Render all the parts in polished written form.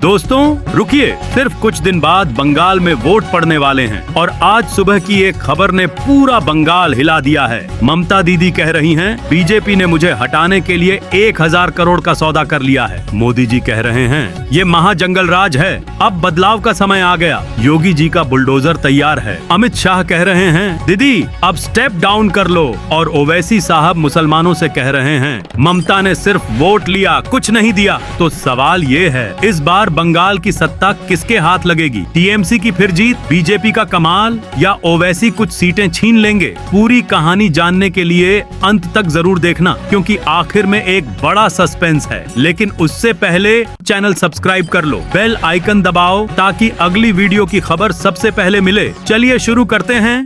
दोस्तों रुकिए, सिर्फ कुछ दिन बाद बंगाल में वोट पड़ने वाले हैं और आज सुबह की एक खबर ने पूरा बंगाल हिला दिया है। ममता दीदी कह रही हैं, बीजेपी ने मुझे हटाने के लिए 1000 करोड़ का सौदा कर लिया है। मोदी जी कह रहे हैं, ये महाजंगल राज है, अब बदलाव का समय आ गया। योगी जी का बुलडोजर तैयार है। अमित शाह कह रहे हैं, दीदी अब स्टेप डाउन कर लो। और ओवैसी साहब मुसलमानों से कह रहे हैं, ममता ने सिर्फ वोट लिया, कुछ नहीं दिया। तो सवाल ये है, इस बार बंगाल की सत्ता किसके हाथ लगेगी? टीएमसी की फिर जीत, बीजेपी का कमाल, या ओवैसी कुछ सीटें छीन लेंगे? पूरी कहानी जानने के लिए अंत तक जरूर देखना, क्योंकि आखिर में एक बड़ा सस्पेंस है। लेकिन उससे पहले चैनल सब्सक्राइब कर लो, बेल आइकन दबाओ ताकि अगली वीडियो की खबर सबसे पहले मिले। चलिए शुरू करते हैं।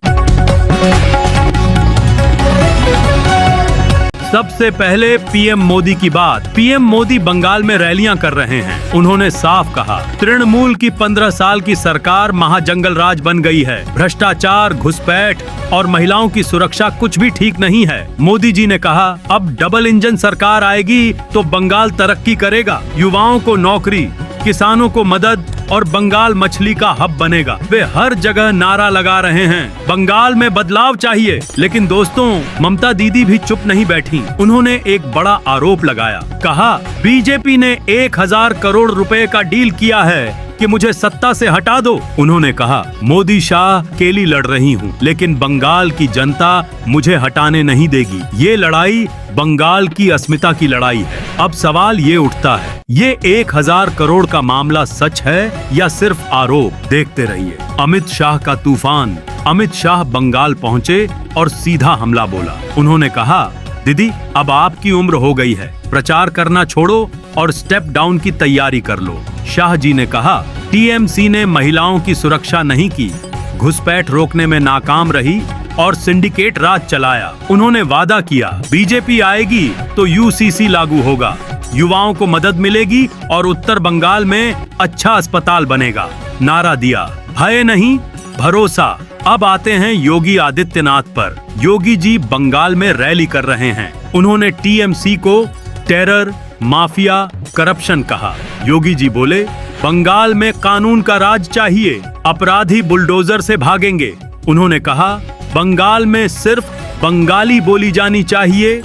सबसे पहले पीएम मोदी की बात। पीएम मोदी बंगाल में रैलियां कर रहे हैं। उन्होंने साफ कहा, तृणमूल की 15 साल की सरकार महाजंगल राज बन गई है। भ्रष्टाचार, घुसपैठ और महिलाओं की सुरक्षा कुछ भी ठीक नहीं है। मोदी जी ने कहा, अब डबल इंजन सरकार आएगी तो बंगाल तरक्की करेगा। युवाओं को नौकरी, किसानों को मदद और बंगाल मछली का हब बनेगा। वे हर जगह नारा लगा रहे हैं, बंगाल में बदलाव चाहिए। लेकिन दोस्तों, ममता दीदी भी चुप नहीं बैठी। उन्होंने एक बड़ा आरोप लगाया। कहा, बीजेपी ने 1000 करोड़ रुपए का डील किया है कि मुझे सत्ता से हटा दो। उन्होंने कहा, मोदी शाह अकेली लड़ रही हूँ, लेकिन बंगाल की जनता मुझे हटाने नहीं देगी। ये लड़ाई बंगाल की अस्मिता की लड़ाई है। अब सवाल ये उठता है, ये 1000 करोड़ का मामला सच है या सिर्फ आरोप? देखते रहिए। अमित शाह का तूफान। अमित शाह बंगाल पहुँचे और सीधा हमला बोला। उन्होंने कहा, दीदी अब आपकी उम्र हो गई है, प्रचार करना छोड़ो और स्टेप डाउन की तैयारी कर लो। शाह जी ने कहा, टीएमसी ने महिलाओं की सुरक्षा नहीं की, घुसपैठ रोकने में नाकाम रही और सिंडिकेट राज चलाया। उन्होंने वादा किया, बीजेपी आएगी तो यूसीसी लागू होगा, युवाओं को मदद मिलेगी और उत्तर बंगाल में अच्छा अस्पताल बनेगा। नारा दिया, भय नहीं भरोसा। अब आते हैं योगी आदित्यनाथ पर। योगी जी बंगाल में रैली कर रहे हैं। उन्होंने टीएमसी को टेरर, माफिया, करप्शन कहा। योगी जी बोले, बंगाल में कानून का राज चाहिए, अपराधी बुलडोजर से भागेंगे। उन्होंने कहा, बंगाल में सिर्फ बंगाली बोली जानी चाहिए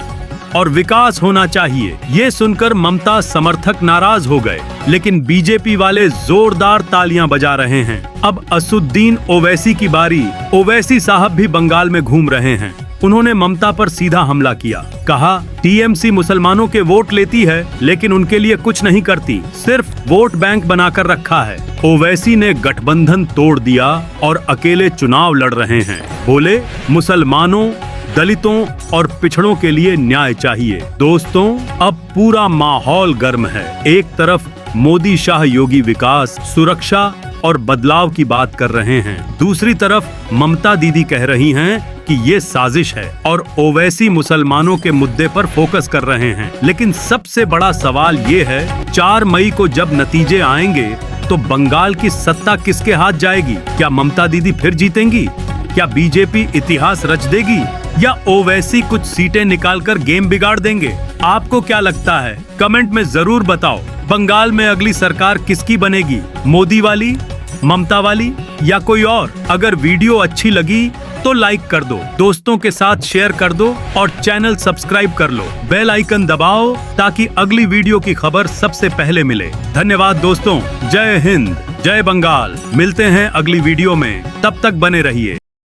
और विकास होना चाहिए। ये सुनकर ममता समर्थक नाराज हो गए, लेकिन बीजेपी वाले जोरदार तालियां बजा रहे हैं। अब असुद्दीन ओवैसी की बारी। ओवैसी साहब भी बंगाल में घूम रहे हैं। उन्होंने ममता पर सीधा हमला किया। कहा, टीएमसी मुसलमानों के वोट लेती है, लेकिन उनके लिए कुछ नहीं करती, सिर्फ वोट बैंक बनाकर रखा है। ओवैसी ने गठबंधन तोड़ दिया और अकेले चुनाव लड़ रहे हैं। बोले, मुसलमानों, दलितों और पिछड़ों के लिए न्याय चाहिए। दोस्तों, अब पूरा माहौल गर्म है। एक तरफ मोदी शाह योगी विकास, सुरक्षा और बदलाव की बात कर रहे हैं, दूसरी तरफ ममता दीदी कह रही हैं कि ये साजिश है और ओवैसी मुसलमानों के मुद्दे पर फोकस कर रहे हैं। लेकिन सबसे बड़ा सवाल ये है, 4 मई को जब नतीजे आएंगे तो बंगाल की सत्ता किसके हाथ जाएगी? क्या ममता दीदी फिर जीतेंगी? क्या बीजेपी इतिहास रच देगी या ओवैसी कुछ सीटें निकालकर गेम बिगाड़ देंगे? आपको क्या लगता है? कमेंट में जरूर बताओ। बंगाल में अगली सरकार किसकी बनेगी? मोदी वाली, ममता वाली या कोई और? अगर वीडियो अच्छी लगी तो लाइक कर दो, दोस्तों के साथ शेयर कर दो और चैनल सब्सक्राइब कर लो। बेल आइकन दबाओ ताकि अगली वीडियो की खबर सबसे पहले मिले। धन्यवाद दोस्तों। जय हिंद, जय बंगाल। मिलते हैं अगली वीडियो में, तब तक बने रहिए।